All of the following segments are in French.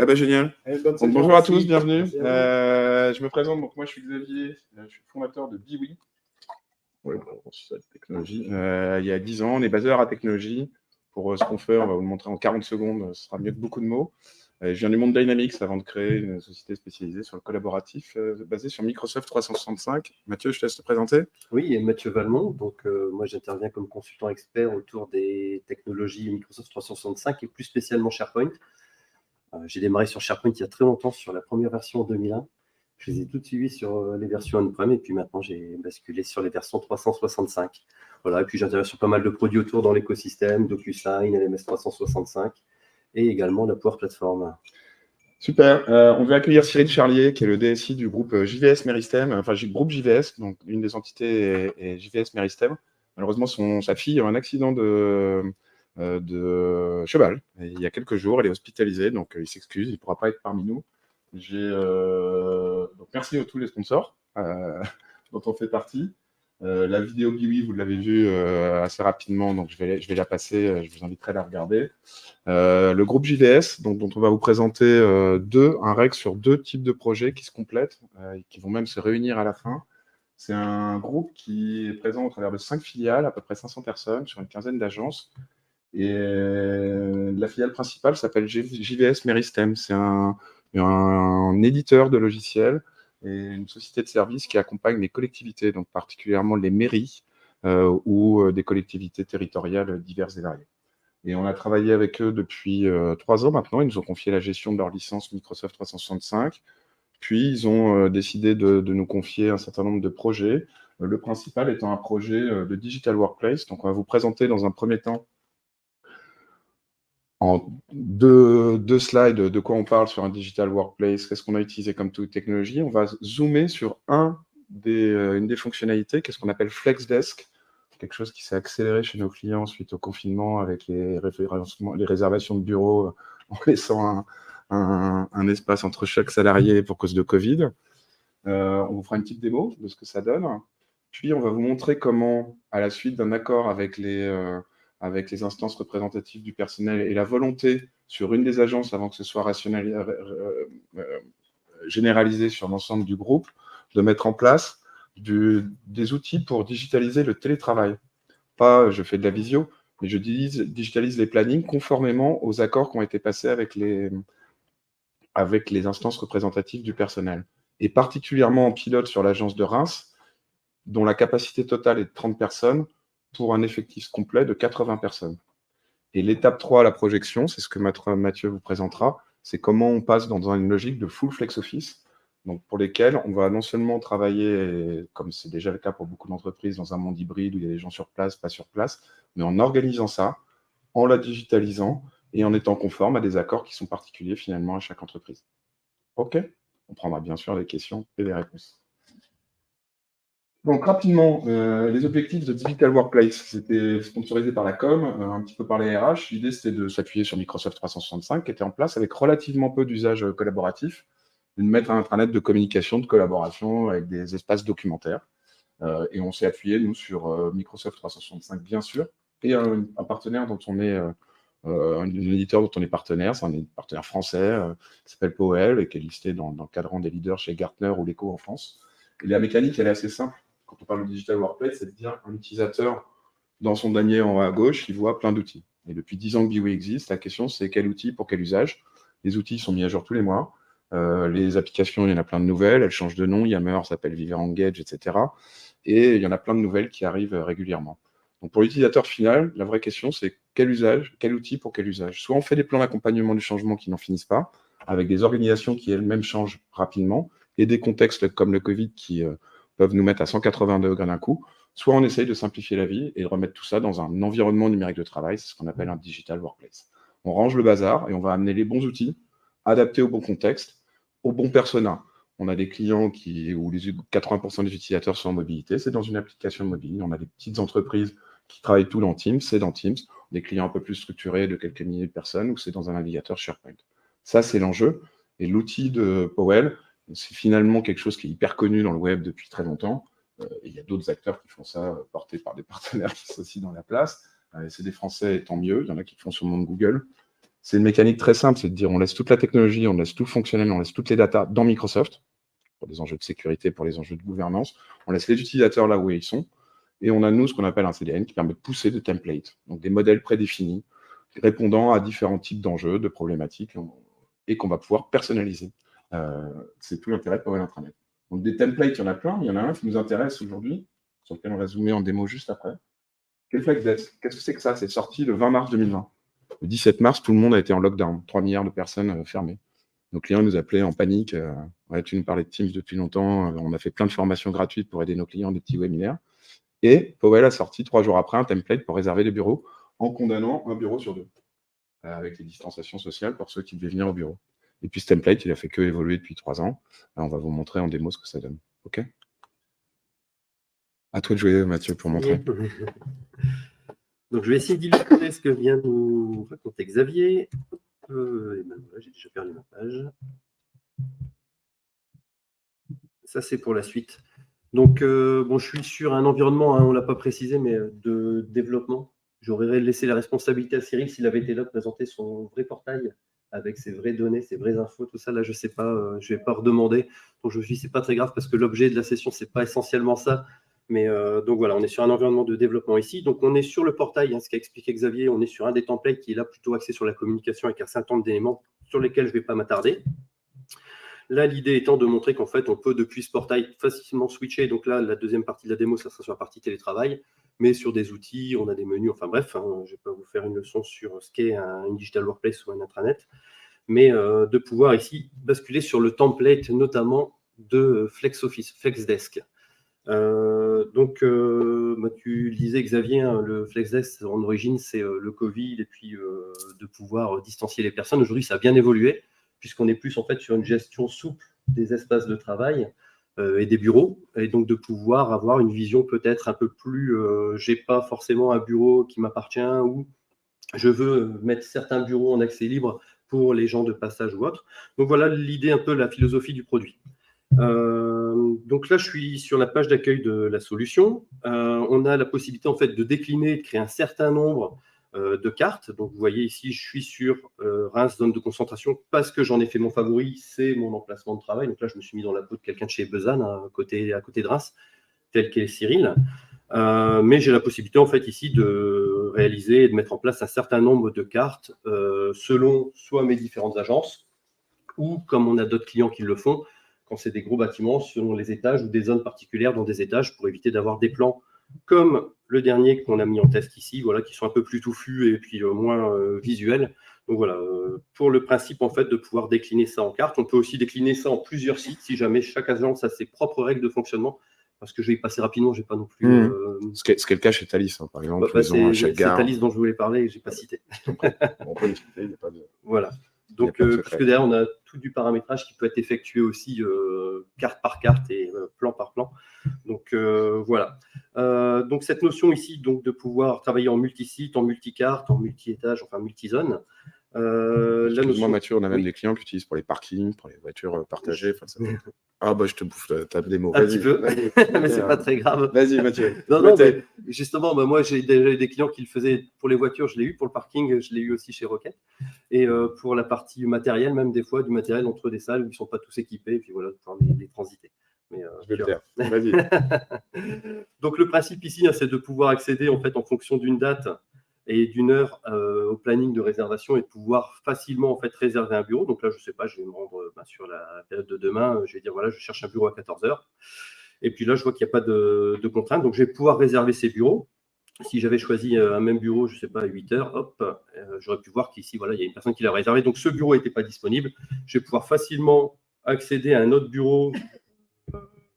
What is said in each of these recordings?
bah, génial. Donc, bonjour à tous, bienvenue. Je me présente, donc moi je suis Xavier, je suis fondateur de Biwi. Ouais, sur la technologie. Il y a 10 ans, on est basé à la technologie. Pour ce qu'on fait, on va vous le montrer en 40 secondes, ce sera mieux que beaucoup de mots. Je viens du monde Dynamics avant de créer une société spécialisée sur le collaboratif, basée sur Microsoft 365. Mathieu, je te laisse te présenter. Oui, et Mathieu Valmont. Donc, moi, j'interviens comme consultant expert autour des technologies Microsoft 365 et plus spécialement SharePoint. J'ai démarré sur SharePoint il y a très longtemps, sur la première version en 2001. Je les ai toutes suivies sur les versions on-prem et puis maintenant, j'ai basculé sur les versions 365. Voilà, et puis j'interviens sur pas mal de produits autour dans l'écosystème, DocuSign, LMS 365 et également la Power Platform. Super. On veut accueillir Cyril Charlier, qui est le DSI du groupe JVS Meristem, enfin groupe JVS, donc une des entités est JVS Meristem. Malheureusement, sa fille a eu un accident de cheval il y a quelques jours. Elle est hospitalisée, donc il s'excuse, il ne pourra pas être parmi nous. Donc merci à tous les sponsors dont on fait partie. La vidéo Biwi, vous l'avez vue assez rapidement, donc je vais la passer, je vous inviterai à la regarder. Le groupe JVS, dont on va vous présenter un règle sur 2 types de projets qui se complètent, et qui vont même se réunir à la fin. C'est un groupe qui est présent au travers de 5 filiales, à peu près 500 personnes, sur une quinzaine d'agences. Et la filiale principale s'appelle JVS Meristem. C'est un éditeur de logiciels et une société de services qui accompagne les collectivités, donc particulièrement les mairies ou des collectivités territoriales diverses et variées. Et on a travaillé avec eux depuis 3 ans maintenant. Ils nous ont confié la gestion de leur licence Microsoft 365. Puis, ils ont décidé de nous confier un certain nombre de projets. Le principal étant un projet de Digital Workplace. Donc, on va vous présenter dans un premier temps, en deux slides, de quoi on parle sur un Digital Workplace, qu'est-ce qu'on a utilisé comme technologie. On va zoomer sur une des fonctionnalités, qu'est-ce qu'on appelle FlexDesk, quelque chose qui s'est accéléré chez nos clients suite au confinement avec les réservations de bureaux en laissant un espace entre chaque salarié pour cause de Covid. On vous fera une petite démo de ce que ça donne. Puis, on va vous montrer comment, à la suite d'un accord avec les instances représentatives du personnel et la volonté sur une des agences, avant que ce soit généralisé sur l'ensemble du groupe, de mettre en place des outils pour digitaliser le télétravail. Pas je fais de la visio, mais je digitalise les plannings conformément aux accords qui ont été passés avec les instances représentatives du personnel. Et particulièrement en pilote sur l'agence de Reims, dont la capacité totale est de 30 personnes pour un effectif complet de 80 personnes. Et l'étape 3 à la projection, c'est ce que Mathieu vous présentera, c'est comment on passe dans une logique de full flex office, donc pour lesquels on va non seulement travailler, comme c'est déjà le cas pour beaucoup d'entreprises, dans un monde hybride où il y a des gens sur place, pas sur place, mais en organisant ça, en la digitalisant et en étant conforme à des accords qui sont particuliers finalement à chaque entreprise. OK? On prendra bien sûr des questions et des réponses. Donc rapidement, les objectifs de Digital Workplace, c'était sponsorisé par la com, un petit peu par les RH. L'idée, c'était de s'appuyer sur Microsoft 365, qui était en place avec relativement peu d'usages collaboratifs, de mettre un intranet de communication, de collaboration avec des espaces documentaires. Et on s'est appuyé, nous, sur Microsoft 365, bien sûr, et un partenaire dont on est, un éditeur dont on est partenaire, c'est un partenaire français qui s'appelle Powell et qui est listé dans le cadran des leaders chez Gartner ou l'Echo en France. Et la mécanique, elle est assez simple. Quand on parle de Digital Workplace, c'est de dire un utilisateur, dans son damier en haut à gauche, il voit plein d'outils. Et depuis 10 ans que Biwi existe, la question, c'est quel outil pour quel usage. Les outils sont mis à jour tous les mois. Les applications, il y en a plein de nouvelles. Elles changent de nom. Yammer s'appelle Viver Engage, etc. Et il y en a plein de nouvelles qui arrivent régulièrement. Donc pour l'utilisateur final, la vraie question, c'est quel usage, quel outil pour quel usage. Soit on fait des plans d'accompagnement du changement qui n'en finissent pas, avec des organisations qui elles-mêmes changent rapidement, et des contextes comme le Covid qui peuvent nous mettre à 180 degrés d'un coup, soit on essaye de simplifier la vie et de remettre tout ça dans un environnement numérique de travail, c'est ce qu'on appelle un Digital Workplace. On range le bazar et on va amener les bons outils, adaptés au bon contexte, au bon persona. On a des clients où 80% des utilisateurs sont en mobilité, c'est dans une application mobile. On a des petites entreprises qui travaillent tout dans Teams, c'est dans Teams. Des clients un peu plus structurés de quelques milliers de personnes, ou c'est dans un navigateur SharePoint. Ça, c'est l'enjeu. Et l'outil de Powell, c'est finalement quelque chose qui est hyper connu dans le web depuis très longtemps. Et il y a d'autres acteurs qui font ça, portés par des partenaires qui sont aussi dans la place. C'est des Français, et tant mieux. Il y en a qui le font sur le monde Google. C'est une mécanique très simple, c'est de dire on laisse toute la technologie, on laisse tout le fonctionnel, on laisse toutes les datas dans Microsoft, pour les enjeux de sécurité, pour les enjeux de gouvernance. On laisse les utilisateurs là où ils sont. Et on a, nous, ce qu'on appelle un CDN qui permet de pousser des templates, donc des modèles prédéfinis, répondant à différents types d'enjeux, de problématiques, et qu'on va pouvoir personnaliser. C'est tout l'intérêt de Powell Intranet. Donc des templates, il y en a plein. Il y en a un qui nous intéresse aujourd'hui, sur lequel on va zoomer en démo juste après. Quel FlexDesk? Qu'est-ce que c'est que ça? C'est sorti le 20 mars 2020. Le 17 mars, tout le monde a été en lockdown. 3 milliards de personnes fermées. Nos clients nous appelaient en panique. Ouais, tu nous parlais de Teams depuis longtemps. On a fait plein de formations gratuites pour aider nos clients, des petits webinaires. Et Powell a sorti 3 jours après un template pour réserver des bureaux en condamnant un bureau sur 2, avec les distanciations sociales pour ceux qui devaient venir au bureau. Et puis ce template, il a fait que évoluer depuis 3 ans. On va vous montrer en démo ce que ça donne. OK? À toi de jouer, Mathieu, pour montrer. Donc, je vais essayer d'illustrer ce que vient nous raconter Xavier. Et ben voilà, j'ai déjà perdu ma page. Ça, c'est pour la suite. Donc, bon, je suis sur un environnement, on ne l'a pas précisé, mais de développement. J'aurais laissé la responsabilité à Cyril s'il avait été là de présenter son vrai portail avec ses vraies données, ses vraies infos, tout ça. Là, je ne sais pas, je ne vais pas redemander. Donc, je me suis dit, ce n'est pas très grave parce que l'objet de la session, ce n'est pas essentiellement ça. Mais donc voilà, on est sur un environnement de développement ici. Donc, on est sur le portail, ce qu'a expliqué Xavier. On est sur un des templates qui est là plutôt axé sur la communication avec un certain nombre d'éléments sur lesquels je ne vais pas m'attarder. Là, l'idée étant de montrer qu'en fait, on peut depuis ce portail facilement switcher. Donc là, la deuxième partie de la démo, ça sera sur la partie télétravail, mais sur des outils, on a des menus, enfin bref, je ne vais pas vous faire une leçon sur ce qu'est un digital workplace ou un intranet, mais de pouvoir ici basculer sur le template, notamment de FlexOffice, FlexDesk. Donc, tu le disais, Xavier, le FlexDesk, en origine, c'est le Covid et puis de pouvoir distancier les personnes. Aujourd'hui, ça a bien évolué, puisqu'on est plus en fait sur une gestion souple des espaces de travail et des bureaux, et donc de pouvoir avoir une vision peut-être un peu plus, j'ai pas forcément un bureau qui m'appartient ou je veux mettre certains bureaux en accès libre pour les gens de passage ou autre. Donc voilà l'idée, un peu la philosophie du produit. Donc là, je suis sur la page d'accueil de la solution. On a la possibilité en fait de décliner, de créer un certain nombre de cartes. Donc vous voyez ici, je suis sur Reims, zone de concentration, parce que j'en ai fait mon favori, c'est mon emplacement de travail. Donc là, je me suis mis dans la peau de quelqu'un de chez Besançon, à côté de Reims, tel qu'est Cyril. Mais j'ai la possibilité en fait ici de réaliser et de mettre en place un certain nombre de cartes selon soit mes différentes agences ou, comme on a d'autres clients qui le font, quand c'est des gros bâtiments, selon les étages ou des zones particulières dans des étages pour éviter d'avoir des plans comme le dernier qu'on a mis en test ici, voilà, qui sont un peu plus touffus et puis moins visuels. Donc voilà, pour le principe en fait de pouvoir décliner ça en carte, on peut aussi décliner ça en plusieurs sites si jamais chaque agence a ses propres règles de fonctionnement. Parce que je vais y passer rapidement, je n'ai pas non plus. Ce qui est le cas chez Thalys, par exemple. C'est Thalys dont je voulais parler et je n'ai pas cité. On peut l'expliquer, il n'y a pas de. Voilà. Donc, parce que derrière, on a tout du paramétrage qui peut être effectué aussi carte par carte et plan par plan. Donc, voilà. Donc, cette notion ici donc, de pouvoir travailler en multi-site, en multi-carte, en multi-étage, enfin multi-zone. Excuse-moi, Mathieu, on a même des clients qui utilisent pour les parkings, pour les voitures partagées. Ah, bah, je te bouffe ta démo. Un petit peu, mais c'est pas très grave. Vas-y, Mathieu. Non, mais justement, moi, j'ai déjà eu des clients qui le faisaient pour les voitures, je l'ai eu. Pour le parking, je l'ai eu aussi chez Rocket. Et pour la partie matérielle, même des fois, du matériel entre des salles où ils ne sont pas tous équipés, et puis voilà, pouvoir les transiter. Mais, je vais le faire. Vas-y. Donc, le principe ici, c'est de pouvoir accéder en fait en fonction d'une date et d'une heure au planning de réservation et de pouvoir facilement en fait réserver un bureau. Donc là, je ne sais pas, je vais me rendre sur la période de demain, je vais dire voilà, je cherche un bureau à 14h. Et puis là, je vois qu'il n'y a pas de contraintes. Donc, je vais pouvoir réserver ces bureaux. Si j'avais choisi un même bureau, je ne sais pas, à 8h, hop, j'aurais pu voir qu'ici, voilà, il y a une personne qui l'a réservé. Donc, ce bureau n'était pas disponible. Je vais pouvoir facilement accéder à un autre bureau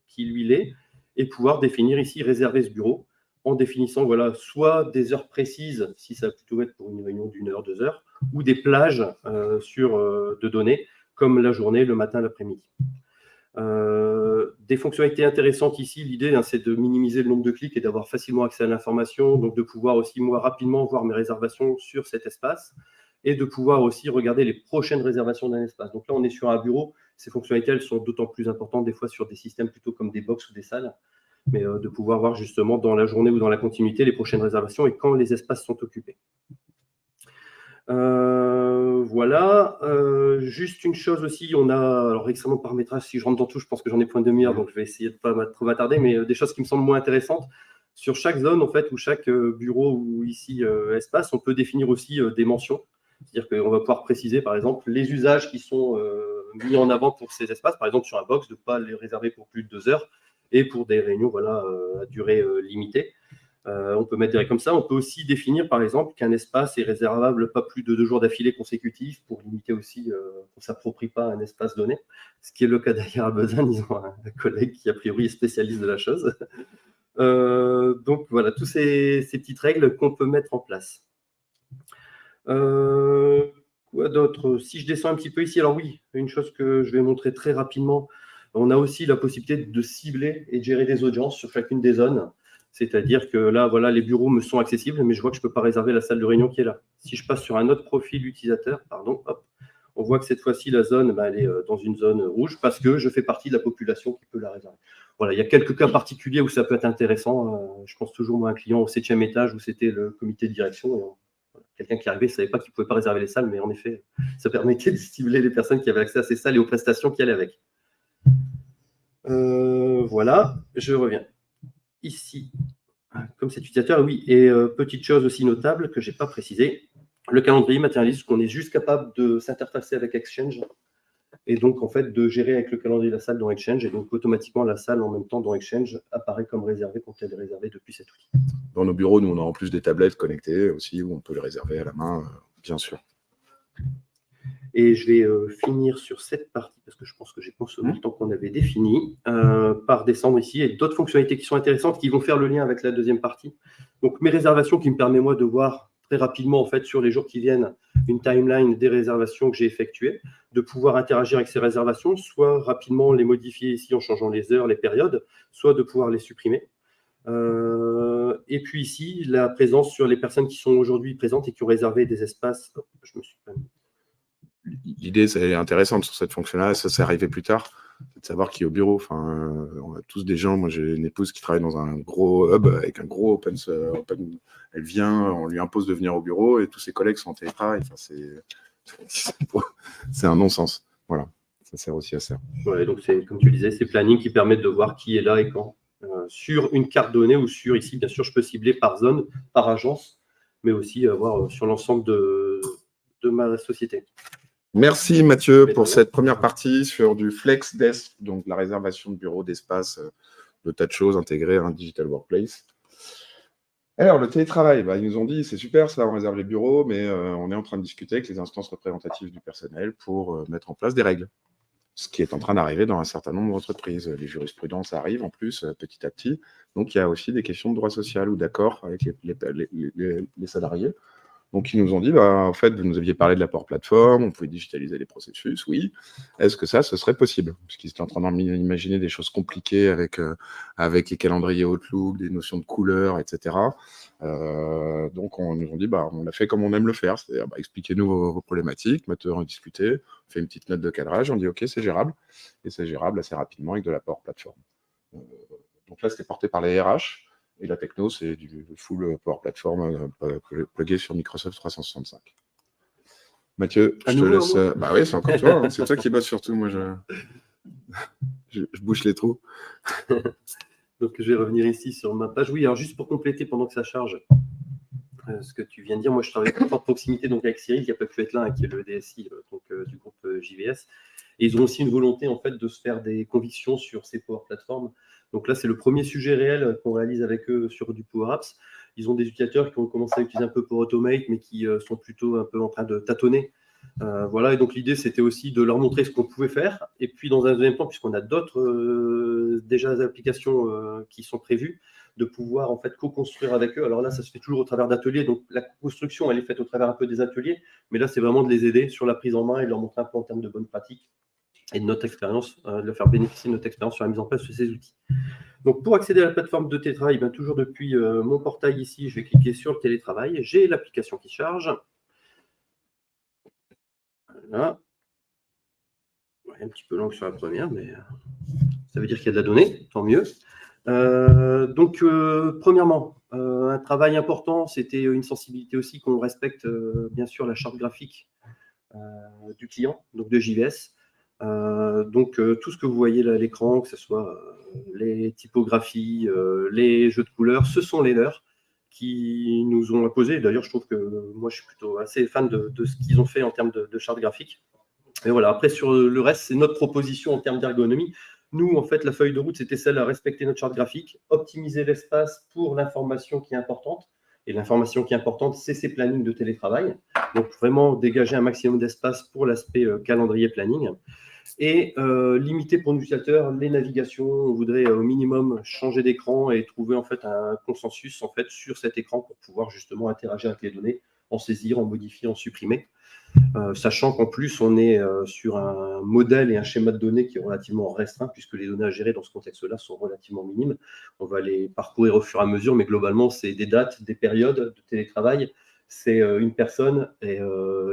qui lui l'est et pouvoir définir ici, réserver ce bureau en définissant voilà, soit des heures précises, si ça va plutôt être pour une réunion d'1 heure, 2 heures, ou des plages de données, comme la journée, le matin, l'après-midi. Des fonctionnalités intéressantes ici, l'idée c'est de minimiser le nombre de clics et d'avoir facilement accès à l'information, donc de pouvoir aussi moi rapidement voir mes réservations sur cet espace et de pouvoir aussi regarder les prochaines réservations d'un espace. Donc là on est sur un bureau, ces fonctionnalités elles sont d'autant plus importantes des fois sur des systèmes plutôt comme des box ou des salles, mais de pouvoir voir justement dans la journée ou dans la continuité les prochaines réservations et quand les espaces sont occupés. Voilà. Juste une chose aussi, on a alors extrêmement de paramétrage. Si je rentre dans tout, je pense que j'en ai point de demi-heure, donc je vais essayer de ne pas trop m'attarder, mais des choses qui me semblent moins intéressantes. Sur chaque zone, en fait, ou chaque bureau ou ici espace, on peut définir aussi des mentions. C'est-à-dire qu'on va pouvoir préciser, par exemple, les usages qui sont mis en avant pour ces espaces. Par exemple, sur un box, de ne pas les réserver pour plus de 2 heures et pour des réunions voilà, à durée limitée. On peut mettre des règles comme ça. On peut aussi définir, par exemple, qu'un espace est réservable pas plus de 2 jours d'affilée consécutifs pour limiter aussi qu'on ne s'approprie pas un espace donné. Ce qui est le cas d'ailleurs à Besançon. Ils ont un collègue qui, a priori, est spécialiste de la chose. Donc, voilà, toutes ces petites règles qu'on peut mettre en place. Quoi d'autre? Si je descends un petit peu ici, alors oui, une chose que je vais montrer très rapidement, on a aussi la possibilité de cibler et de gérer des audiences sur chacune des zones. C'est-à-dire que là, voilà, les bureaux me sont accessibles, mais je vois que je ne peux pas réserver la salle de réunion qui est là. Si je passe sur un autre profil utilisateur, pardon, hop, on voit que cette fois-ci, la zone, elle est dans une zone rouge parce que je fais partie de la population qui peut la réserver. Voilà, il y a quelques cas particuliers où ça peut être intéressant. Je pense toujours, moi, à un client au 7e étage où c'était le comité de direction. Et quelqu'un qui arrivait ne savait pas qu'il ne pouvait pas réserver les salles, mais en effet, ça permettait de cibler les personnes qui avaient accès à ces salles et aux prestations qui allaient avec. Voilà, je reviens ici, comme cet utilisateur, oui. Et petite chose aussi notable que je n'ai pas précisé, le calendrier matérialise qu'on est juste capable de s'interfacer avec Exchange et donc en fait de gérer avec le calendrier de la salle dans Exchange, et donc automatiquement la salle en même temps dans Exchange apparaît comme réservée quand elle est réservée depuis cet outil. Dans nos bureaux, nous, on a en plus des tablettes connectées aussi où on peut les réserver à la main, bien sûr. Et je vais finir sur cette partie, parce que je pense que j'ai consommé le temps qu'on avait défini, par descendre ici, et d'autres fonctionnalités qui sont intéressantes, qui vont faire le lien avec la deuxième partie. Donc mes réservations qui me permettent, moi, de voir très rapidement, en fait, sur les jours qui viennent, une timeline des réservations que j'ai effectuées, de pouvoir interagir avec ces réservations, soit rapidement les modifier ici en changeant les heures, les périodes, soit de pouvoir les supprimer. Et puis ici, la présence sur les personnes qui sont aujourd'hui présentes et qui ont réservé des espaces. Oh, je me suis pas mis. L'idée, c'est intéressante sur cette fonction-là, ça c'est arrivé plus tard, c'est de savoir qui est au bureau. Enfin, on a tous des gens, moi j'ai une épouse qui travaille dans un gros hub avec un gros open, elle vient, on lui impose de venir au bureau et tous ses collègues sont en télétravail. Enfin, c'est un non-sens. Voilà, ça sert aussi à ça. Ouais, donc c'est, comme tu le disais, ces plannings qui permettent de voir qui est là et quand. Sur une carte donnée ou sur ici, bien sûr, je peux cibler par zone, par agence, mais aussi avoir sur l'ensemble de ma société. Merci Mathieu pour cette première partie sur du Flex Desk, donc la réservation de bureaux, d'espace, de tas de choses intégrées à un digital workplace. Alors, le télétravail, ils nous ont dit, c'est super, ça, on réserve les bureaux, mais on est en train de discuter avec les instances représentatives du personnel pour mettre en place des règles. Ce qui est en train d'arriver dans un certain nombre d'entreprises. Les jurisprudences arrivent en plus, petit à petit. Donc, il y a aussi des questions de droit social ou d'accord avec les salariés. Donc, ils nous ont dit, en fait, vous nous aviez parlé de l'apport plateforme, on pouvait digitaliser les processus, oui. Est-ce que ça, ce serait possible? Parce qu'ils étaient en train d'imaginer des choses compliquées avec les calendriers Outlook, des notions de couleurs, etc. Donc, on nous ont dit, on l'a fait comme on aime le faire, c'est-à-dire, expliquez-nous vos problématiques, mettez en discuter, on fait une petite note de cadrage, on dit, OK, c'est gérable. Et c'est gérable assez rapidement avec de l'apport plateforme. Donc là, c'était porté par les RH. Et la techno, c'est du full Power Platform plugué sur Microsoft 365. Mathieu, je te laisse. Oui, c'est encore toi. C'est toi qui bosses surtout. Moi, je bouche les trous. Donc, je vais revenir ici sur ma page. Oui, alors juste pour compléter pendant que ça charge, ce que tu viens de dire, moi, je travaille en forte proximité donc, avec Cyril, qui n'a pas pu être là, qui est le DSI du groupe JVS. Et ils ont aussi une volonté, en fait, de se faire des convictions sur ces Power Platforms. Donc là, c'est le premier sujet réel qu'on réalise avec eux sur du Power Apps. Ils ont des utilisateurs qui ont commencé à utiliser un peu Power Automate, mais qui sont plutôt un peu en train de tâtonner. Voilà, et donc l'idée, c'était aussi de leur montrer ce qu'on pouvait faire. Et puis, dans un deuxième temps, puisqu'on a d'autres déjà applications qui sont prévues, de pouvoir en fait co-construire avec eux. Alors là, ça se fait toujours au travers d'ateliers. Donc la construction, elle est faite au travers un peu des ateliers. Mais là, c'est vraiment de les aider sur la prise en main et de leur montrer un peu en termes de bonnes pratiques et de notre expérience, de leur faire bénéficier de notre expérience sur la mise en place de ces outils. Donc, pour accéder à la plateforme de télétravail, toujours depuis mon portail ici, je vais cliquer sur le télétravail. J'ai l'application qui charge. Voilà. Ouais, un petit peu long sur la première, mais ça veut dire qu'il y a de la donnée, tant mieux. Donc, premièrement, Un travail important, c'était une sensibilité aussi qu'on respecte bien sûr la charte graphique du client, donc de JVS. Tout ce que vous voyez là à l'écran, que ce soit les typographies, les jeux de couleurs, ce sont les leurs qui nous ont imposé. D'ailleurs, je trouve que moi, je suis plutôt assez fan de ce qu'ils ont fait en termes de charte graphique. Et voilà, après, sur le reste, c'est notre proposition en termes d'ergonomie. Nous, en fait, la feuille de route, c'était celle à respecter notre charte graphique, optimiser l'espace pour l'information qui est importante. Et l'information qui est importante, c'est ces plannings de télétravail. Donc, vraiment dégager un maximum d'espace pour l'aspect calendrier planning. Et limiter pour l'utilisateur les navigations. On voudrait au minimum changer d'écran et trouver en fait un consensus en fait sur cet écran pour pouvoir justement interagir avec les données, en saisir, en modifier, en supprimer. Sachant qu'en plus, on est sur un modèle et un schéma de données qui est relativement restreint, puisque les données à gérer dans ce contexte-là sont relativement minimes. On va les parcourir au fur et à mesure, mais globalement, c'est des dates, des périodes de télétravail, c'est une personne et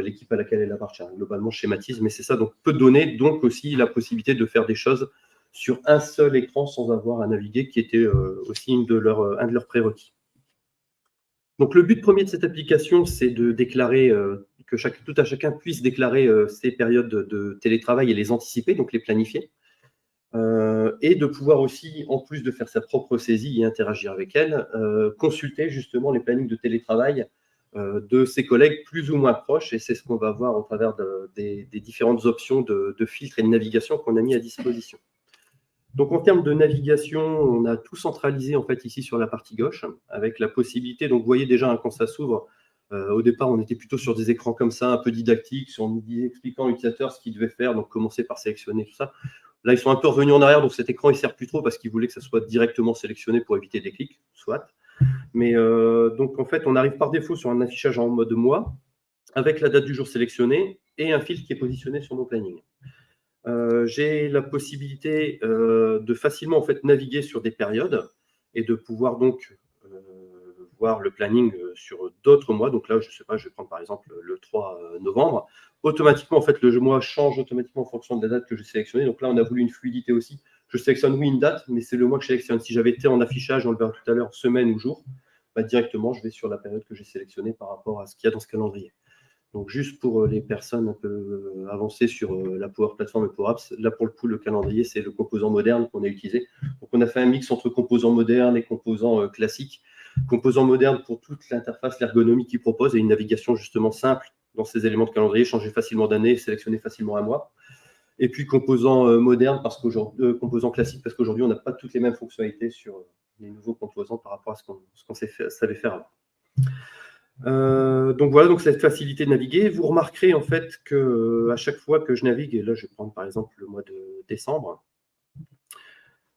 l'équipe à laquelle elle appartient. Globalement, je schématise, mais c'est ça. Donc, peu de données, donc aussi la possibilité de faire des choses sur un seul écran sans avoir à naviguer, qui était aussi un de leurs prérequis. Donc, le but premier de cette application, c'est de déclarer que tout à chacun puisse déclarer ses périodes de télétravail et les anticiper, donc les planifier. Et de pouvoir aussi, en plus de faire sa propre saisie et interagir avec elle, consulter justement les plannings de télétravail de ses collègues plus ou moins proches. Et c'est ce qu'on va voir au travers des différentes options de filtres et de navigation qu'on a mis à disposition. Donc, en termes de navigation, on a tout centralisé en fait ici sur la partie gauche, avec la possibilité, donc vous voyez déjà quand ça s'ouvre, au départ, on était plutôt sur des écrans comme ça, un peu didactiques, expliquant à l'utilisateur ce qu'il devait faire, donc commencer par sélectionner tout ça. Là, ils sont un peu revenus en arrière, donc cet écran, il ne sert plus trop parce qu'ils voulaient que ça soit directement sélectionné pour éviter des clics, soit. Mais donc, en fait, on arrive par défaut sur un affichage en mode mois, avec la date du jour sélectionnée et un filtre qui est positionné sur mon planning. J'ai la possibilité de facilement en fait, naviguer sur des périodes et de pouvoir donc voir le planning sur d'autres mois. Donc là, je ne sais pas, je vais prendre par exemple le 3 novembre. Automatiquement, en fait, le mois change automatiquement en fonction de la date que j'ai sélectionnée. Donc là, on a voulu une fluidité aussi. Je sélectionne, oui, une date, mais c'est le mois que je sélectionne. Si j'avais été en affichage, on le verra tout à l'heure, semaine ou jour, bah, directement, je vais sur la période que j'ai sélectionnée par rapport à ce qu'il y a dans ce calendrier. Donc, juste pour les personnes un peu avancées sur la Power Platform et Power Apps, là, pour le coup, le calendrier, c'est le composant moderne qu'on a utilisé. Donc, on a fait un mix entre composants modernes et composants classiques. Composants modernes pour toute l'interface, l'ergonomie qu'ils proposent et une navigation justement simple dans ces éléments de calendrier, changer facilement d'année, sélectionner facilement un mois. Et puis, composants modernes, composants classiques, parce qu'aujourd'hui, on n'a pas toutes les mêmes fonctionnalités sur les nouveaux composants par rapport à ce qu'on savait faire avant. Donc voilà, donc cette facilité de naviguer. Vous remarquerez en fait que à chaque fois que je navigue, et là je vais prendre par exemple le mois de décembre,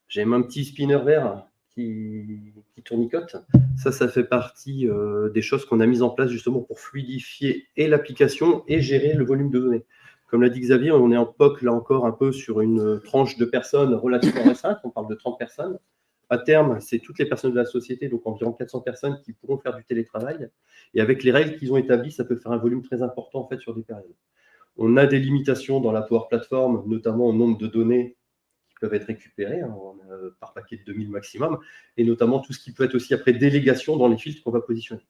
j'ai mon petit spinner vert qui tournicote. Ça fait partie des choses qu'on a mises en place justement pour fluidifier et l'application et gérer le volume de données. Comme l'a dit Xavier, on est en POC là encore un peu sur une tranche de personnes relativement restreinte, on parle de 30 personnes. À terme, c'est toutes les personnes de la société, donc environ 400 personnes qui pourront faire du télétravail. Et avec les règles qu'ils ont établies, ça peut faire un volume très important en fait, sur des périodes. On a des limitations dans la Power Platform, notamment au nombre de données qui peuvent être récupérées, par paquet de 2000 maximum, et notamment tout ce qui peut être aussi après délégation dans les filtres qu'on va positionner.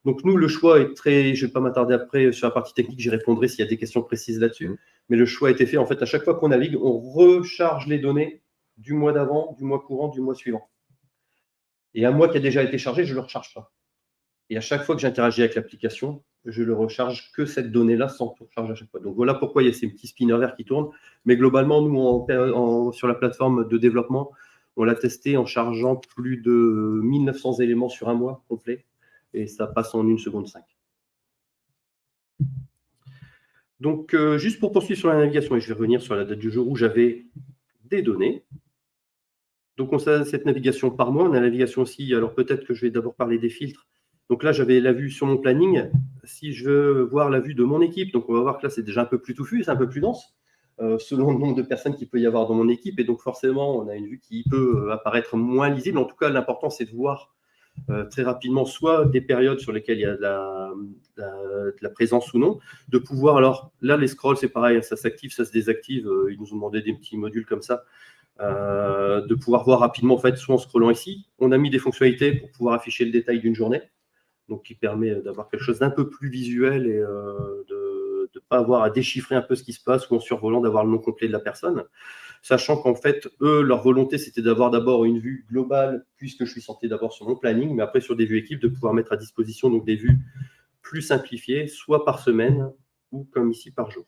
Donc nous, le choix est très... Je ne vais pas m'attarder après sur la partie technique, j'y répondrai s'il y a des questions précises là-dessus, mais le choix a été fait. En fait, à chaque fois qu'on navigue, on recharge les données du mois d'avant, du mois courant, du mois suivant. Et un mois qui a déjà été chargé, je ne le recharge pas. Et à chaque fois que j'interagis avec l'application, je ne recharge que cette donnée-là sans tout recharger à chaque fois. Donc voilà pourquoi il y a ces petits spinners verts qui tournent. Mais globalement, nous, sur la plateforme de développement, on l'a testé en chargeant plus de 1900 éléments sur un mois complet. Et ça passe en 1 seconde 5. Donc, juste pour poursuivre sur la navigation, et je vais revenir sur la date du jour où j'avais des données. Donc, on a cette navigation par mois. On a la navigation aussi. Alors, peut-être que je vais d'abord parler des filtres. Donc là, j'avais la vue sur mon planning. Si je veux voir la vue de mon équipe, donc on va voir que là, c'est déjà un peu plus touffu, c'est un peu plus dense, selon le nombre de personnes qu'il peut y avoir dans mon équipe. Et donc, forcément, on a une vue qui peut apparaître moins lisible. En tout cas, l'important, c'est de voir très rapidement soit des périodes sur lesquelles il y a de la présence ou non, de pouvoir, alors là, les scrolls, c'est pareil, ça s'active, ça se désactive. Ils nous ont demandé des petits modules comme ça. de pouvoir voir rapidement, en fait, soit en scrollant ici. On a mis des fonctionnalités pour pouvoir afficher le détail d'une journée, donc qui permet d'avoir quelque chose d'un peu plus visuel et de ne pas avoir à déchiffrer un peu ce qui se passe ou en survolant d'avoir le nom complet de la personne. Sachant qu'en fait, eux, leur volonté, c'était d'avoir d'abord une vue globale, puisque je suis censé d'abord sur mon planning, mais après sur des vues équipes, de pouvoir mettre à disposition donc des vues plus simplifiées, soit par semaine ou comme ici par jour.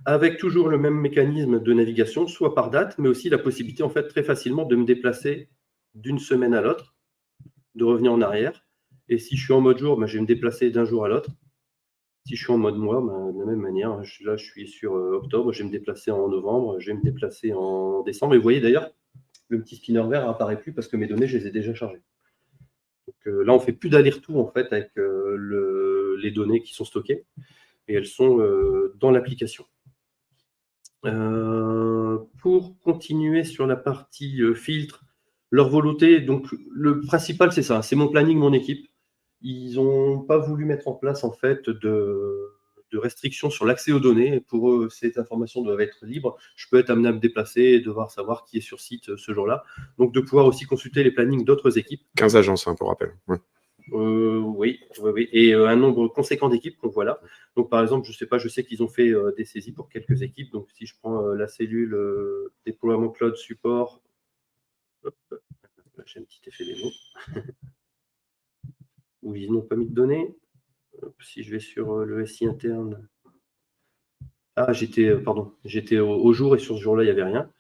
Avec toujours le même mécanisme de navigation, soit par date, mais aussi la possibilité en fait très facilement de me déplacer d'une semaine à l'autre, de revenir en arrière. Et si je suis en mode jour, ben, je vais me déplacer d'un jour à l'autre. Si je suis en mode mois, ben, de la même manière, là je suis sur octobre, je vais me déplacer en novembre, je vais me déplacer en décembre. Et vous voyez d'ailleurs, le petit spinner vert n'apparaît plus parce que mes données, je les ai déjà chargées. Donc là, on ne fait plus d'aller-retour en fait avec les données qui sont stockées et elles sont dans l'application. Pour continuer sur la partie filtre, leur volonté, donc le principal c'est ça, c'est mon planning, mon équipe. Ils n'ont pas voulu mettre en place en fait de restrictions sur l'accès aux données. Pour eux, ces informations doivent être libres. Je peux être amené à me déplacer et devoir savoir qui est sur site ce jour-là. Donc de pouvoir aussi consulter les plannings d'autres équipes. 15 agences, hein, pour rappel. Ouais. Oui. Et un nombre conséquent d'équipes qu'on voit là. Donc, par exemple, je sais qu'ils ont fait des saisies pour quelques équipes. Donc, si je prends la cellule déploiement cloud support, j'ai un petit effet démo, où ils n'ont pas mis de données. Si je vais sur le SI interne, j'étais au jour et sur ce jour-là, il n'y avait rien.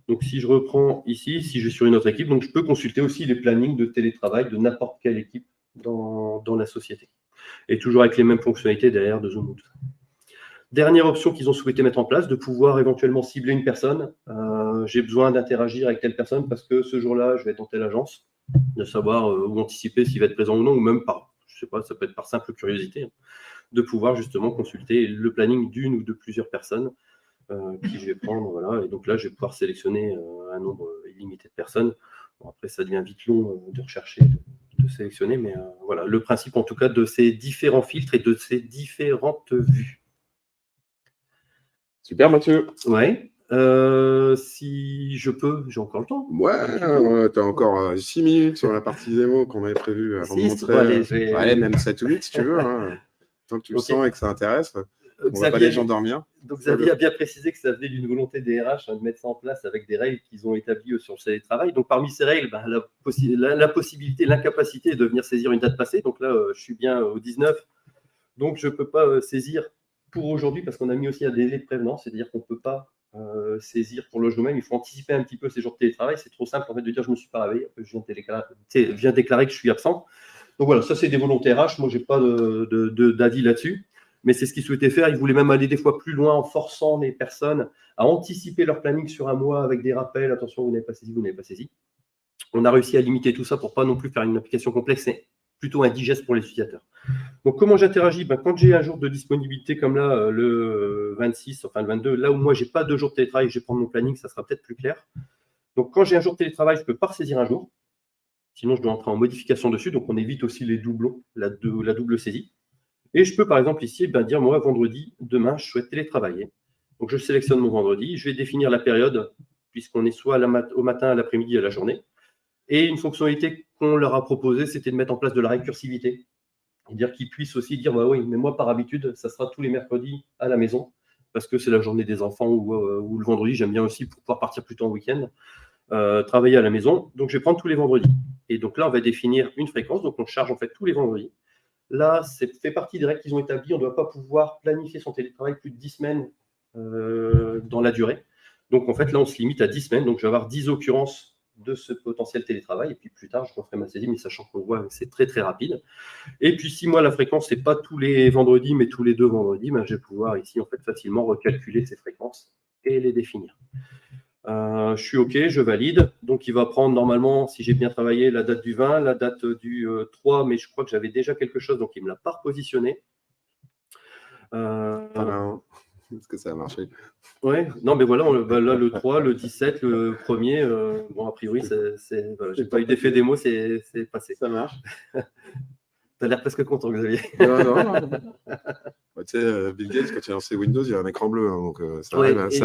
Donc, si je reprends ici, si je suis sur une autre équipe, donc je peux consulter aussi les plannings de télétravail de n'importe quelle équipe dans la société. Et toujours avec les mêmes fonctionnalités derrière de Zoom. Dernière option qu'ils ont souhaité mettre en place, de pouvoir éventuellement cibler une personne. J'ai besoin d'interagir avec telle personne parce que ce jour-là, je vais être en telle agence, de savoir où anticiper s'il va être présent ou non, ou même par, je sais pas, ça peut être par simple curiosité, hein, de pouvoir justement consulter le planning d'une ou de plusieurs personnes qui je vais prendre. Voilà. Et donc là, je vais pouvoir sélectionner un nombre illimité de personnes. Bon, après, ça devient vite long de rechercher, de sélectionner, mais voilà, le principe en tout cas de ces différents filtres et de ces différentes vues. Super, Mathieu. Ouais. Si je peux, j'ai encore le temps. Ouais, tu as encore 6 minutes sur la partie démo qu'on avait prévue avant de montrer. Allez, même 7 ou 8 si tu veux. Hein. Tant que tu le sens et que ça intéresse. On ne va pas les gens dormir. Donc, Xavier a bien précisé que ça venait d'une volonté des RH de mettre ça en place avec des règles qu'ils ont établies sur le télétravail. Donc, parmi ces règles, la possibilité, l'incapacité de venir saisir une date passée. Donc là, je suis bien au 19. Donc, je ne peux pas saisir pour aujourd'hui parce qu'on a mis aussi un délai de prévenance. C'est-à-dire qu'on ne peut pas saisir pour le jour même. Il faut anticiper un petit peu ces jours de télétravail. C'est trop simple en fait de dire je ne me suis pas réveillé. Je viens déclarer que je suis absent. Donc voilà, ça c'est des volontés RH. Moi, je n'ai pas d'avis là-dessus. Mais c'est ce qu'ils souhaitaient faire. Ils voulaient même aller des fois plus loin en forçant les personnes à anticiper leur planning sur un mois avec des rappels. Attention, vous n'avez pas saisi, vous n'avez pas saisi. On a réussi à limiter tout ça pour pas non plus faire une application complexe et plutôt indigeste pour les utilisateurs. Donc, comment j'interagis ? Quand j'ai un jour de disponibilité comme là, le 26, enfin le 22, là où moi, je n'ai pas 2 jours de télétravail, je vais prendre mon planning, ça sera peut-être plus clair. Donc, quand j'ai un jour de télétravail, je ne peux pas ressaisir un jour. Sinon, je dois entrer en modification dessus. Donc, on évite aussi les doublons, la double saisie. Et je peux, par exemple, ici, dire, moi, vendredi, demain, je souhaite télétravailler. Donc, je sélectionne mon vendredi. Je vais définir la période, puisqu'on est soit au matin, à l'après-midi, à la journée. Et une fonctionnalité qu'on leur a proposée, c'était de mettre en place de la récursivité. C'est-à-dire qu'ils puissent aussi dire, oui, mais moi, par habitude, ça sera tous les mercredis à la maison, parce que c'est la journée des enfants ou le vendredi, j'aime bien aussi pour pouvoir partir plus tôt en week-end, travailler à la maison. Donc, je vais prendre tous les vendredis. Et donc là, on va définir une fréquence. Donc, on charge en fait tous les vendredis. Là, c'est fait partie des règles qu'ils ont établies. On ne doit pas pouvoir planifier son télétravail plus de 10 semaines dans la durée. Donc, en fait, là, on se limite à 10 semaines. Donc, je vais avoir 10 occurrences de ce potentiel télétravail. Et puis, plus tard, je referai ma saisie, mais sachant qu'on voit que c'est très, très rapide. Et puis, si moi, la fréquence, ce n'est pas tous les vendredis, mais tous les 2 vendredis, je vais pouvoir ici, en fait, facilement recalculer ces fréquences et les définir. Je suis OK, je valide. Donc, il va prendre normalement, si j'ai bien travaillé, la date du 20, la date du 3, mais je crois que j'avais déjà quelque chose, donc il ne me l'a pas repositionné. Est-ce que ça a marché ? Ouais, non, mais voilà, là, le 3, le 17, le 1er, bon, a priori, voilà, j'ai pas eu d'effet démo, c'est passé. Ça marche. Tu as l'air presque content, Xavier. Non. Bah, tu sais, Bill Gates, quand il a lancé Windows, il y a un écran bleu, hein, donc ça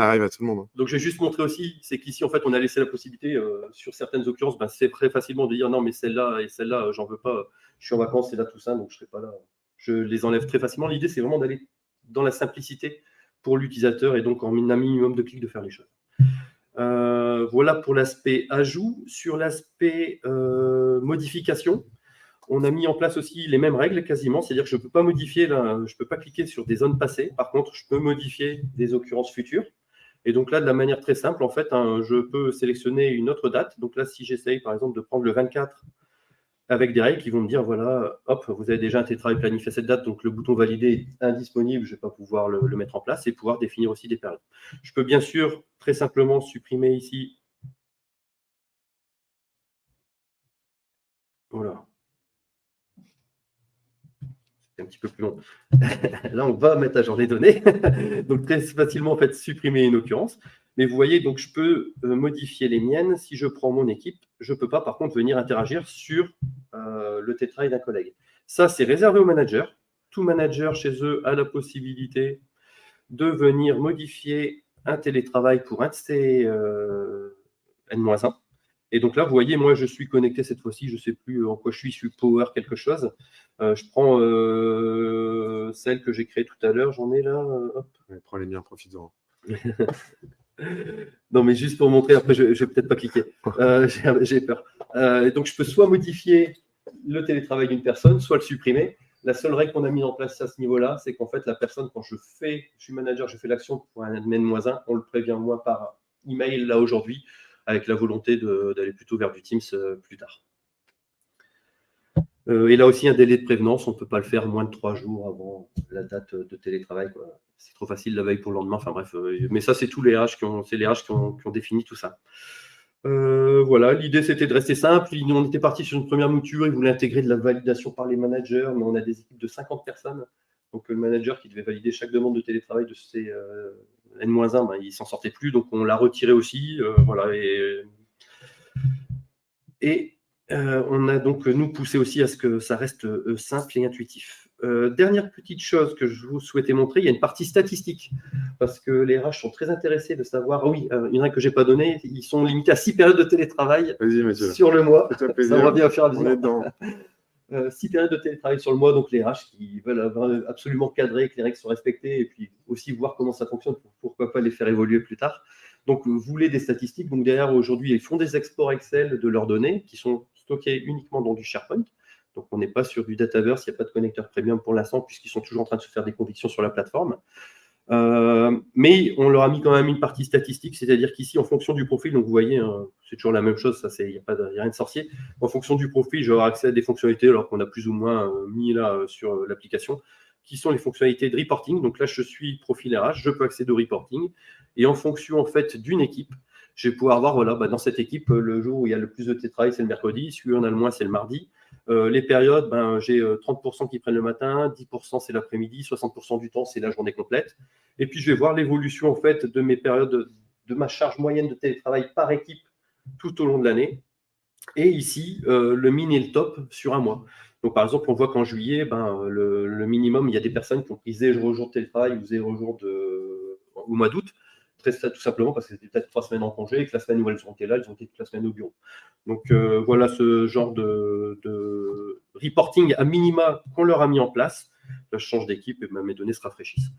arrive à tout le monde. Donc, je vais juste montrer aussi, c'est qu'ici, en fait, on a laissé la possibilité, sur certaines occurrences, c'est très facilement de dire non, mais celle-là et celle-là, j'en veux pas, je suis en vacances, c'est là tout ça, donc je ne serai pas là. Je les enlève très facilement. L'idée, c'est vraiment d'aller dans la simplicité pour l'utilisateur et donc en un minimum de clics de faire les choses. Voilà pour l'aspect ajout. Sur l'aspect modification, on a mis en place aussi les mêmes règles quasiment, c'est-à-dire que je ne peux pas modifier, je peux pas cliquer sur des zones passées. Par contre, je peux modifier des occurrences futures. Et donc là, de la manière très simple, en fait, je peux sélectionner une autre date. Donc là, si j'essaye par exemple de prendre le 24 avec des règles qui vont me dire, voilà, hop, vous avez déjà un télétravail planifié à cette date, donc le bouton valider est indisponible, je ne vais pas pouvoir le mettre en place et pouvoir définir aussi des périodes. Je peux bien sûr très simplement supprimer ici. Voilà. C'est un petit peu plus long. Là, on va mettre à jour les données. Donc, très facilement, en fait, supprimer une occurrence. Mais vous voyez, donc, je peux modifier les miennes. Si je prends mon équipe, je ne peux pas, par contre, venir interagir sur le télétravail d'un collègue. Ça, c'est réservé aux managers. Tout manager chez eux a la possibilité de venir modifier un télétravail pour un de ses N-1. Et donc là, vous voyez, moi, je suis connecté cette fois-ci, je ne sais plus en quoi je suis Power quelque chose. Je prends celle que j'ai créée tout à l'heure, j'en ai là. Hop. Prends les miens, profites-en. Non, mais juste pour montrer, après, je ne vais peut-être pas cliquer. J'ai peur. Donc, je peux soit modifier le télétravail d'une personne, soit le supprimer. La seule règle qu'on a mis en place à ce niveau-là, c'est qu'en fait, la personne, quand je suis manager, je fais l'action pour un N-1, on le prévient moi par email là aujourd'hui, avec la volonté d'aller plutôt vers du Teams plus tard. Et là aussi, un délai de prévenance, on ne peut pas le faire moins de 3 jours avant la date de télétravail. C'est trop facile la veille pour le lendemain. Enfin bref, mais ça, c'est tous les RH qui ont défini tout ça. Voilà, l'idée, c'était de rester simple. On était parti sur une première mouture. Ils voulaient intégrer de la validation par les managers, mais on a des équipes de 50 personnes. Donc, le manager qui devait valider chaque demande de télétravail de ces N-1, il ne s'en sortait plus. Donc, on l'a retiré aussi. Voilà, et on a donc, nous, poussé aussi à ce que ça reste simple et intuitif. Dernière petite chose que je vous souhaitais montrer, il y a une partie statistique, parce que les RH sont très intéressés de savoir, oui, il y en a que je n'ai pas donné, ils sont limités à 6 périodes de télétravail sur le mois. Ça va bien faire on est dedans. 6 périodes de télétravail sur le mois, donc les RH qui veulent absolument cadrer, que les règles soient respectées, et puis aussi voir comment ça fonctionne, pourquoi pas les faire évoluer plus tard. Donc, vous voulez des statistiques. Donc, derrière, aujourd'hui, ils font des exports Excel de leurs données qui sont stockées uniquement dans du SharePoint. Donc, on n'est pas sur du Dataverse, il n'y a pas de connecteur premium pour l'instant, puisqu'ils sont toujours en train de se faire des convictions sur la plateforme. Mais on leur a mis quand même une partie statistique, c'est-à-dire qu'ici, en fonction du profil, donc vous voyez, c'est toujours la même chose, il n'y a rien de sorcier. En fonction du profil, je vais avoir accès à des fonctionnalités, alors qu'on a plus ou moins mis là sur l'application, qui sont les fonctionnalités de reporting. Donc là, je suis profil RH, je peux accéder au reporting. Et en fonction, en fait, d'une équipe, je vais pouvoir voir, voilà, dans cette équipe, le jour où il y a le plus de télétravail, c'est le mercredi. Celui où on a le moins, c'est le mardi. Les périodes, j'ai 30% qui prennent le matin, 10% c'est l'après-midi, 60% du temps, c'est la journée complète. Et puis, je vais voir l'évolution, en fait, de mes périodes, de ma charge moyenne de télétravail par équipe tout au long de l'année. Et ici, le min et le top sur un mois. Donc, par exemple, on voit qu'en juillet, le minimum, il y a des personnes qui ont pris 0 jours de télétravail ou 0 jours au mois d'août, tout simplement parce que c'était peut-être 3 semaines en congé et que la semaine où elles ont été là, elles ont été toute la semaine au bureau. Donc, voilà ce genre de reporting à minima qu'on leur a mis en place. Là, je change d'équipe et mes données se rafraîchissent.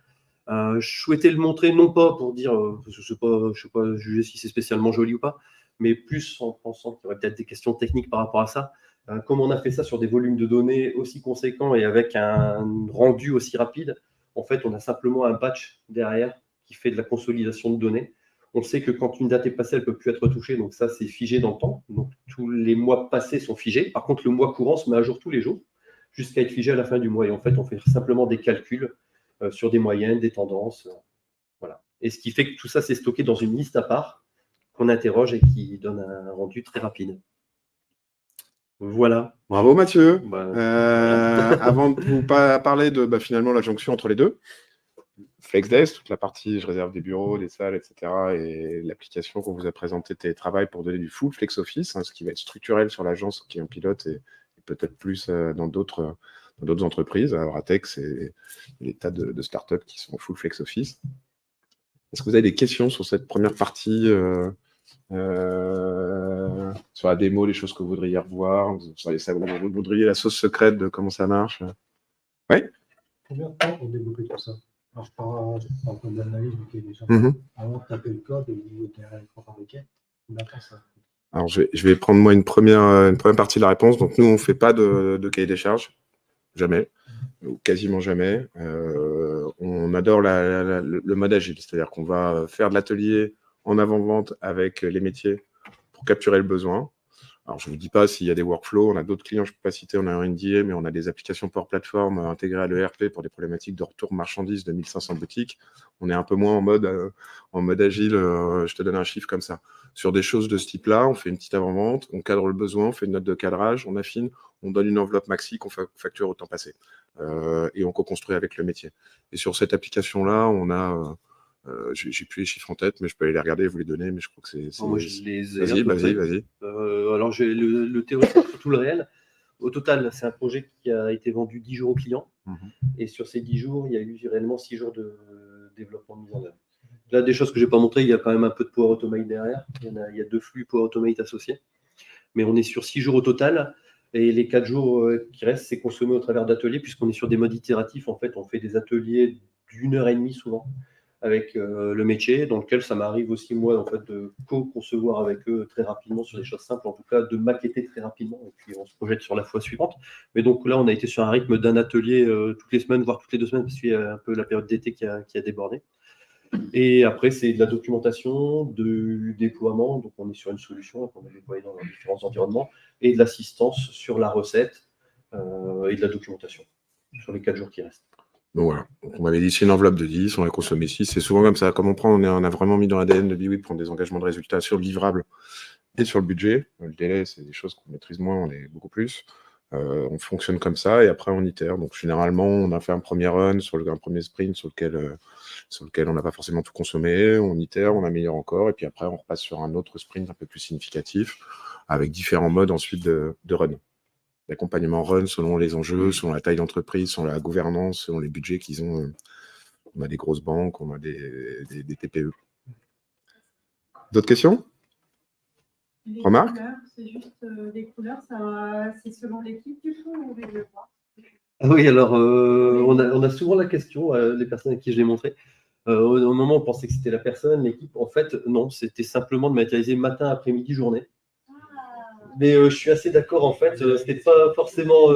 Je souhaitais le montrer, non pas pour dire, je ne sais pas juger si c'est spécialement joli ou pas, mais plus en pensant qu'il y aurait peut-être des questions techniques par rapport à ça. Comme on a fait ça sur des volumes de données aussi conséquents et avec un rendu aussi rapide, en fait, on a simplement un batch derrière qui fait de la consolidation de données. On sait que quand une date est passée, elle ne peut plus être touchée, donc ça, c'est figé dans le temps. Donc, tous les mois passés sont figés. Par contre, le mois courant se met à jour tous les jours, jusqu'à être figé à la fin du mois. Et en fait, on fait simplement des calculs sur des moyennes, des tendances. Voilà. Et ce qui fait que tout ça, c'est stocké dans une liste à part qu'on interroge et qui donne un rendu très rapide. Voilà. Bravo Mathieu. Avant de vous parler de finalement la jonction entre les deux, FlexDesk, toute la partie je réserve des bureaux, des salles, etc. et l'application qu'on vous a présentée télétravail pour donner du full flex office, ce qui va être structurel sur l'agence qui est en pilote et peut-être plus dans d'autres dans d'autres entreprises. À Euratech, c'est des tas de startups qui sont full flex office. Est-ce que vous avez des questions sur cette première partie sur la démo, les choses que vous voudriez revoir, vous voudriez la sauce secrète de comment ça marche? Oui. Combien de temps pour développer tout ça? Alors, je parle en termes d'analyse du cahier des charges. Avant de taper le code et de derrière l'écran par lequel, combien de temps ça? Alors, je vais prendre moi une première partie de la réponse. Donc, nous, on ne fait pas de cahier des charges. Jamais. Ou quasiment jamais. On adore le mode agile. C'est-à-dire qu'on va faire de l'atelier en avant-vente avec les métiers pour capturer le besoin. Alors, je ne vous dis pas s'il y a des workflows. On a d'autres clients, je ne peux pas citer, on a un NDA, mais on a des applications Power Platform intégrées à l'ERP pour des problématiques de retour marchandises de 1500 boutiques. On est un peu moins en mode agile. Je te donne un chiffre comme ça. Sur des choses de ce type-là, on fait une petite avant-vente, on cadre le besoin, on fait une note de cadrage, on affine, on donne une enveloppe maxi qu'on facture au temps passé. Et on co-construit avec le métier. Et sur cette application-là, on a... j'ai plus les chiffres en tête, mais je peux aller les regarder et vous les donner, mais je crois que c'est... Moi, je les ai. Vas-y. Alors, j'ai le théorique, c'est surtout le réel. Au total, c'est un projet qui a été vendu 10 jours aux clients. Et sur ces 10 jours, il y a eu réellement 6 jours de développement de mise en œuvre. Là, des choses que je n'ai pas montrées, il y a quand même un peu de Power Automate derrière. Il y a 2 flux Power Automate associés. Mais on est sur 6 jours au total. Et les 4 jours qui restent, c'est consommé au travers d'ateliers, puisqu'on est sur des modes itératifs. En fait, on fait des ateliers d'1h30 souvent avec le métier, dans lequel ça m'arrive aussi, moi, en fait, de co-concevoir avec eux très rapidement sur des choses simples, en tout cas de maqueter très rapidement, et puis on se projette sur la fois suivante. Mais donc là, on a été sur un rythme d'un atelier toutes les semaines, voire toutes les 2 semaines, parce qu'il y a un peu la période d'été qui a débordé. Et après, c'est de la documentation, du déploiement, donc on est sur une solution qu'on a déployée dans différents environnements, et de l'assistance sur la recette et de la documentation sur les 4 jours qui restent. Donc voilà, on m'avait dit c'est une enveloppe de 10, on a consommé 6, c'est souvent comme ça. Comme on a vraiment mis dans l'ADN de Biwit de prendre des engagements de résultats sur le livrable et sur le budget. Le délai, c'est des choses qu'on maîtrise moins, on est beaucoup plus. On fonctionne comme ça et après on itère. Donc généralement, on a fait un premier run, un premier sprint sur lequel on n'a pas forcément tout consommé, on itère, on améliore encore et puis après on repasse sur un autre sprint un peu plus significatif avec différents modes ensuite de run. L'accompagnement run selon les enjeux, selon la taille d'entreprise, selon la gouvernance, selon les budgets qu'ils ont. On a des grosses banques, on a des TPE. D'autres questions? Remarques? C'est juste les couleurs, c'est selon l'équipe du coup ou les deux? Oui, alors on a souvent la question, les personnes à qui je l'ai montré. Au moment où on pensait que c'était la personne, l'équipe, en fait, non, c'était simplement de matérialiser matin, après-midi, journée. Mais je suis assez d'accord, en fait, c'était pas forcément,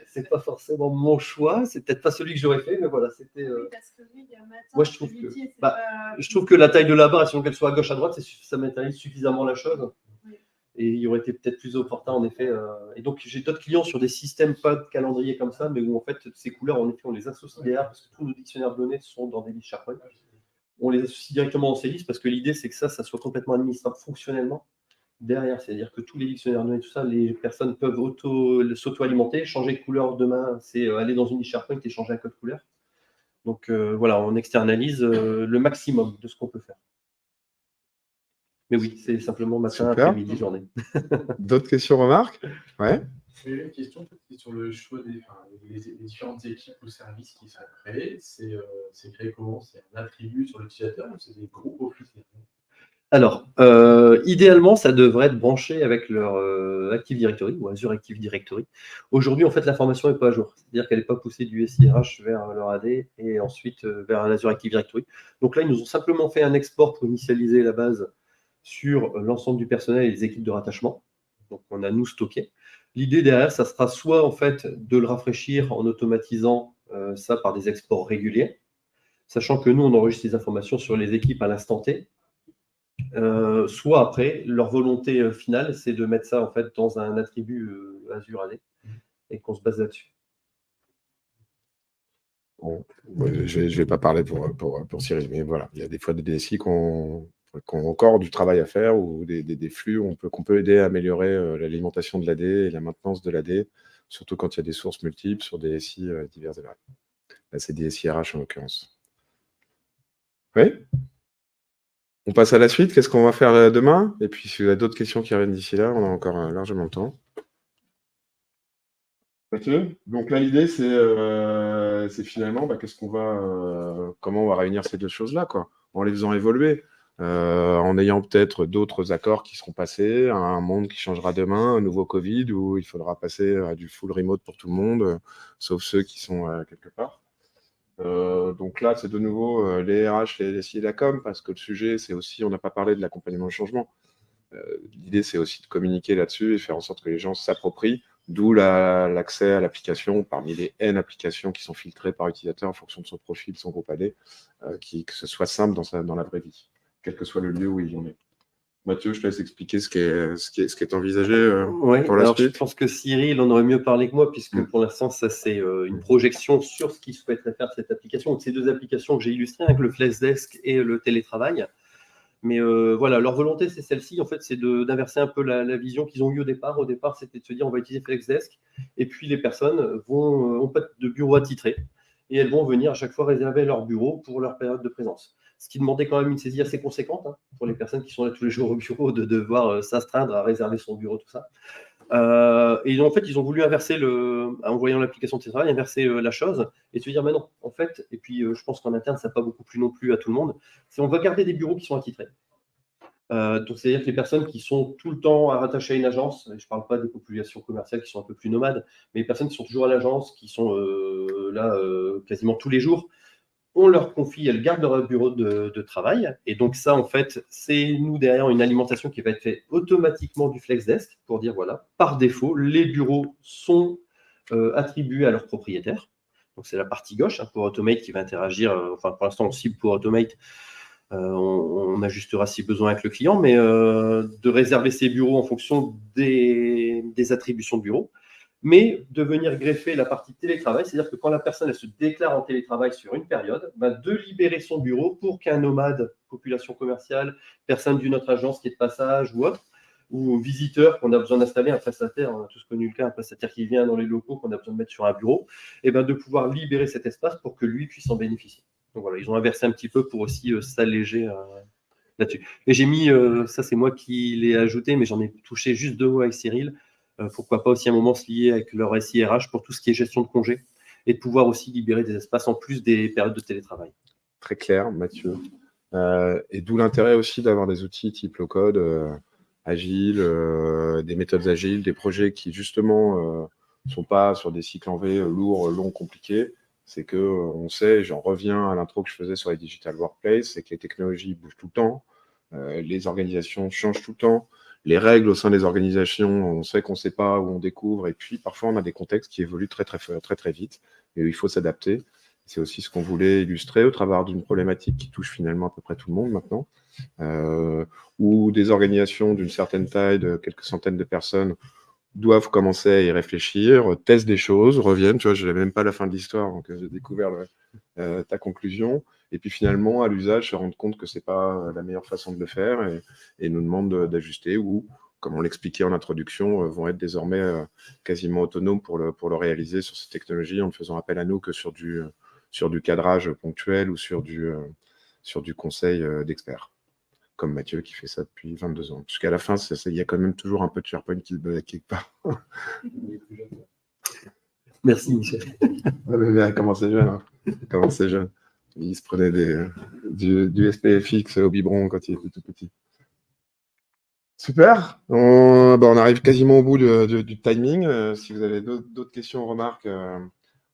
c'est pas forcément mon choix, c'est peut-être pas celui que j'aurais fait, mais voilà, c'était. Oui, parce que oui, il y a matin, moi, je trouve que la taille de la barre, si on qu'elle soit à gauche, à droite, ça matérialise suffisamment la chose. Oui. Et il aurait été peut-être plus opportun, en effet. Et donc, j'ai d'autres clients sur des systèmes, pas de calendrier comme ça, mais où, en fait, ces couleurs, en effet, on les associe derrière, parce que tous nos dictionnaires de données sont dans des listes SharePoint. On les associe directement dans ces listes, parce que l'idée, c'est que ça soit complètement administrable fonctionnellement derrière. C'est-à-dire que tous les dictionnaires de données, tout ça, les personnes peuvent s'auto-alimenter, changer de couleur demain, c'est aller dans une liste SharePoint et changer un code couleur. Donc, voilà, on externalise le maximum de ce qu'on peut faire. Mais oui, c'est simplement matin, après-midi, journée. D'autres questions, remarques? Ouais. J'ai une question sur le choix des différentes équipes ou services qui sont créés. C'est créé comment? C'est un attribut sur l'utilisateur ou c'est des groupes officiels? Alors, idéalement, ça devrait être branché avec leur Active Directory ou Azure Active Directory. Aujourd'hui, en fait, l'information n'est pas à jour. C'est-à-dire qu'elle n'est pas poussée du SIRH vers leur AD et ensuite vers l'Azure Active Directory. Donc là, ils nous ont simplement fait un export pour initialiser la base sur l'ensemble du personnel et les équipes de rattachement. Donc, on a nous stocké. L'idée derrière, ça sera soit en fait de le rafraîchir en automatisant ça par des exports réguliers, sachant que nous, on enregistre les informations sur les équipes à l'instant T. Soit après, leur volonté finale, c'est de mettre ça en fait dans un attribut Azure AD et qu'on se base là-dessus. Bon, je vais pas parler pour Cyril, mais voilà, il y a des fois des DSI qui ont encore du travail à faire ou des flux qu'on peut aider à améliorer l'alimentation de l'AD et la maintenance de l'AD, surtout quand il y a des sources multiples sur des SI diverses et variées. Là, c'est des SI RH en l'occurrence. Oui? On passe à la suite. Qu'est-ce qu'on va faire demain? Et puis, si vous avez d'autres questions qui reviennent d'ici là, on a encore largement le temps. Mathieu, donc là l'idée c'est finalement comment on va réunir ces deux choses-là, quoi, en les faisant évoluer, en ayant peut-être d'autres accords qui seront passés, un monde qui changera demain, un nouveau Covid où il faudra passer à du full remote pour tout le monde, sauf ceux qui sont quelque part. Donc là, c'est de nouveau les RH, les SI et la com, parce que le sujet, c'est aussi, on n'a pas parlé de l'accompagnement au changement. L'idée, c'est aussi de communiquer là-dessus et faire en sorte que les gens s'approprient, d'où l'accès à l'application parmi les N applications qui sont filtrées par utilisateur en fonction de son profil, son groupe AD, que ce soit simple dans la vraie vie, quel que soit le lieu où il en est. Mathieu, je te laisse expliquer ce qui est envisagé Oui, pour la alors je suite. pense que Cyril en aurait mieux parlé que moi, puisque pour l'instant, ça c'est une projection sur ce qu'il souhaiterait faire cette application. Donc, ces deux applications que j'ai illustrées, avec le Flexdesk et le télétravail. Mais voilà, leur volonté, c'est celle-ci, en fait, c'est d'inverser un peu la vision qu'ils ont eue au départ. Au départ, c'était de se dire, on va utiliser Flexdesk, et puis les personnes n'ont pas de bureau attitré, et elles vont venir à chaque fois réserver leur bureau pour leur période de présence. Ce qui demandait quand même une saisie assez conséquente pour les personnes qui sont là tous les jours au bureau, de devoir s'astreindre à réserver son bureau, tout ça. Et en fait, ils ont voulu inverser en voyant l'application de télétravail, inverser la chose et se dire, mais non, en fait, et puis je pense qu'en interne, ça n'a pas beaucoup plu non plus à tout le monde, c'est on va garder des bureaux qui sont attitrés. Donc, c'est-à-dire que les personnes qui sont tout le temps rattachées à une agence, je ne parle pas des populations commerciales qui sont un peu plus nomades, mais les personnes qui sont toujours à l'agence, qui sont là quasiment tous les jours, on leur confie, elles gardent leur bureau de travail. Et donc ça, en fait, c'est nous derrière une alimentation qui va être faite automatiquement du Flexdesk pour dire, voilà, par défaut, les bureaux sont attribués à leurs propriétaires. Donc c'est la partie gauche pour Automate qui va interagir. Enfin, pour l'instant, on cible pour Automate. On ajustera si besoin avec le client, mais de réserver ses bureaux en fonction des attributions de bureau, mais de venir greffer la partie télétravail, c'est-à-dire que quand la personne elle se déclare en télétravail sur une période, de libérer son bureau pour qu'un nomade, population commerciale, personne d'une autre agence qui est de passage ou autre, ou visiteur qu'on a besoin d'installer, un prestataire, on a tous connu le cas, un prestataire qui vient dans les locaux qu'on a besoin de mettre sur un bureau, et de pouvoir libérer cet espace pour que lui puisse en bénéficier. Donc voilà, ils ont inversé un petit peu pour aussi s'alléger là-dessus. Et j'ai mis, ça c'est moi qui l'ai ajouté, mais j'en ai touché juste 2 mots avec Cyril. Pourquoi pas aussi un moment se lier avec leur SIRH pour tout ce qui est gestion de congés et de pouvoir aussi libérer des espaces en plus des périodes de télétravail. Très clair, Mathieu. Et d'où l'intérêt aussi d'avoir des outils type low-code, agile, des méthodes agiles, des projets qui justement ne sont pas sur des cycles en V lourds, longs, compliqués. C'est que on sait, j'en reviens à l'intro que je faisais sur les digital workplace, c'est que les technologies bougent tout le temps, les organisations changent tout le temps, les règles au sein des organisations, on sait qu'on ne sait pas où on découvre, et puis parfois on a des contextes qui évoluent très vite, et où il faut s'adapter. C'est aussi ce qu'on voulait illustrer au travers d'une problématique qui touche finalement à peu près tout le monde maintenant, où des organisations d'une certaine taille, de quelques centaines de personnes, doivent commencer à y réfléchir, testent des choses, reviennent, tu vois, je n'avais même pas la fin de l'histoire, donc j'ai découvert ta conclusion, et puis finalement, à l'usage, se rendre compte que ce n'est pas la meilleure façon de le faire, et nous demandent d'ajuster, ou, comme on l'expliquait en introduction, vont être désormais quasiment autonomes pour le réaliser sur ces technologies, en ne faisant appel à nous que sur du cadrage ponctuel ou sur du conseil d'experts, comme Mathieu qui fait ça depuis 22 ans. Jusqu'à la fin, il y a quand même toujours un peu de SharePoint qui se bat quelque part. Merci Michel. Ouais, mais commencez jeune. Commencez jeune. Il se prenait du SPFX au biberon quand il était tout petit. Super. On arrive quasiment au bout du timing. Si vous avez d'autres questions ou remarques,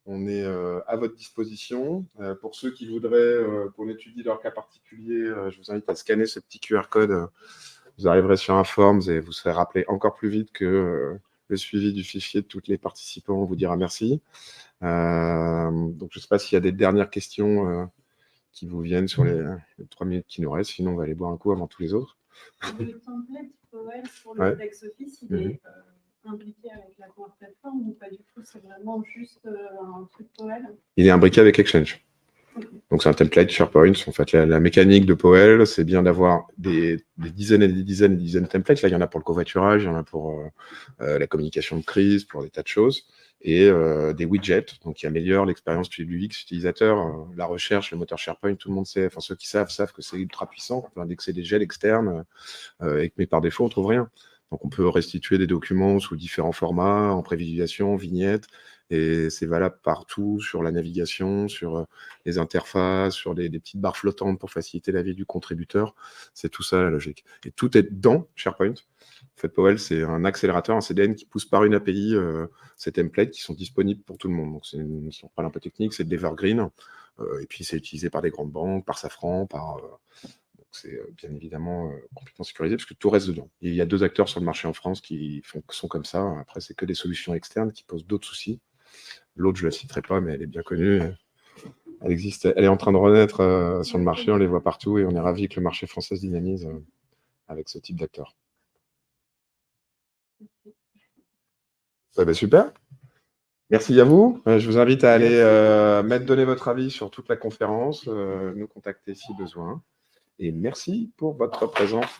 on est à votre disposition. Pour ceux qui voudraient qu'on étudie leur cas particulier, je vous invite à scanner ce petit QR code. Vous arriverez sur un form et vous serez rappelé encore plus vite que le suivi du fichier de tous les participants vous dira merci. Donc, je ne sais pas s'il y a des dernières questions qui vous viennent sur les 3 minutes qui nous restent. Sinon, on va aller boire un coup avant tous les autres. Le template POL sur le Flex Office, il est imbriqué avec la Power Platform ou pas du tout? C'est vraiment juste un truc POL? Il est imbriqué avec Exchange. Okay. Donc, c'est un template SharePoint. En fait, la mécanique de POL, c'est bien d'avoir des dizaines et des dizaines et des dizaines de templates. Là, il y en a pour le covoiturage, il y en a pour la communication de crise, pour des tas de choses. Et des widgets, donc qui améliorent l'expérience du UX utilisateur. La recherche, le moteur SharePoint, tout le monde sait, enfin ceux qui savent que c'est ultra puissant. On peut indexer des gels externes, mais par défaut, on ne trouve rien. Donc, on peut restituer des documents sous différents formats, en prévisualisation, vignettes, et c'est valable partout sur la navigation, sur les interfaces, sur des petites barres flottantes pour faciliter la vie du contributeur. C'est tout ça la logique. Et tout est dans SharePoint. En fait, Powell, c'est un accélérateur, un CDN qui pousse par une API ces templates qui sont disponibles pour tout le monde. Donc, si on parle un peu technique, c'est de l'Evergreen. Et puis, c'est utilisé par des grandes banques, par Safran, donc c'est bien évidemment complètement sécurisé parce que tout reste dedans. Et il y a 2 acteurs sur le marché en France qui sont comme ça. Après, c'est que des solutions externes qui posent d'autres soucis. L'autre, je ne la citerai pas, mais elle est bien connue. Elle existe, elle est en train de renaître sur le marché, on les voit partout et on est ravis que le marché français se dynamise avec ce type d'acteurs. Super. Merci à vous. Je vous invite à aller donner votre avis sur toute la conférence, nous contacter si besoin. Et merci pour votre présence.